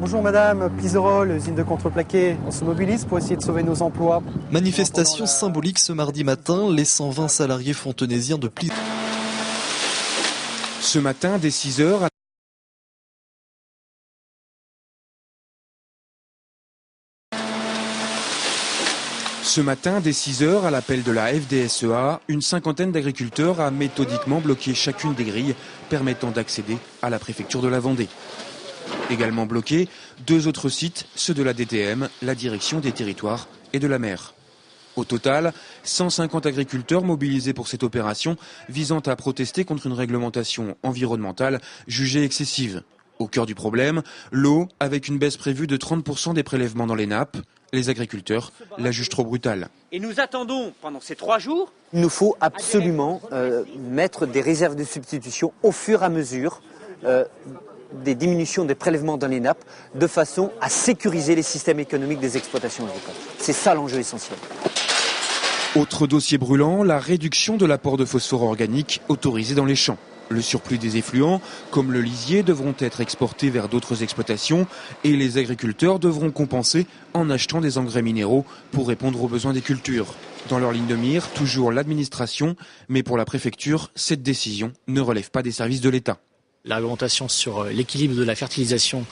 Bonjour madame, Piserol, usine de contreplaqué. On se mobilise pour essayer de sauver nos emplois. Manifestation symbolique ce mardi matin, les 120 salariés fontenaisiens de Piserol. Ce matin, dès 6 heures, à l'appel de la FDSEA, une cinquantaine d'agriculteurs a méthodiquement bloqué chacune des grilles permettant d'accéder à la préfecture de la Vendée. Également bloqués, 2 autres sites, ceux de la DTM, la Direction des Territoires et de la Mer. Au total, 150 agriculteurs mobilisés pour cette opération visant à protester contre une réglementation environnementale jugée excessive. Au cœur du problème, l'eau, avec une baisse prévue de 30% des prélèvements dans les nappes. Les agriculteurs la jugent trop brutale. Et nous attendons pendant ces 3 jours. Il nous faut absolument mettre des réserves de substitution au fur et à mesure des diminutions des prélèvements dans les nappes de façon à sécuriser les systèmes économiques des exploitations agricoles. C'est ça l'enjeu essentiel. Autre dossier brûlant, la réduction de l'apport de phosphore organique autorisé dans les champs. Le surplus des effluents, comme le lisier, devront être exportés vers d'autres exploitations et les agriculteurs devront compenser en achetant des engrais minéraux pour répondre aux besoins des cultures. Dans leur ligne de mire, toujours l'administration, mais pour la préfecture, cette décision ne relève pas des services de l'État. La réglementation sur l'équilibre de la fertilisation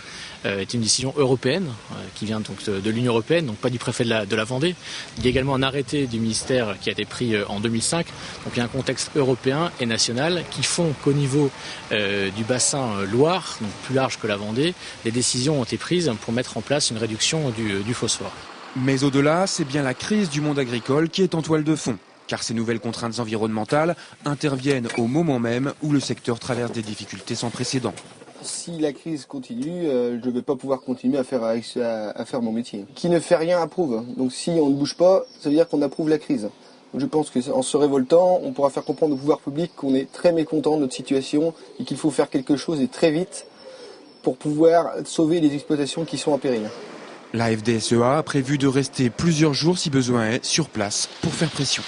est une décision européenne qui vient donc de l'Union européenne, donc pas du préfet de la Vendée. Il y a également un arrêté du ministère qui a été pris en 2005. Donc il y a un contexte européen et national qui font qu'au niveau du bassin Loire, donc plus large que la Vendée, des décisions ont été prises pour mettre en place une réduction du phosphore. Mais au-delà, c'est bien la crise du monde agricole qui est en toile de fond. Car ces nouvelles contraintes environnementales interviennent au moment même où le secteur traverse des difficultés sans précédent. Si la crise continue, je ne vais pas pouvoir continuer à faire mon métier. Qui ne fait rien approuve. Donc si on ne bouge pas, ça veut dire qu'on approuve la crise. Je pense qu'en se révoltant, on pourra faire comprendre au pouvoir public qu'on est très mécontent de notre situation et qu'il faut faire quelque chose et très vite pour pouvoir sauver les exploitations qui sont en péril. La FDSEA a prévu de rester plusieurs jours si besoin est sur place pour faire pression.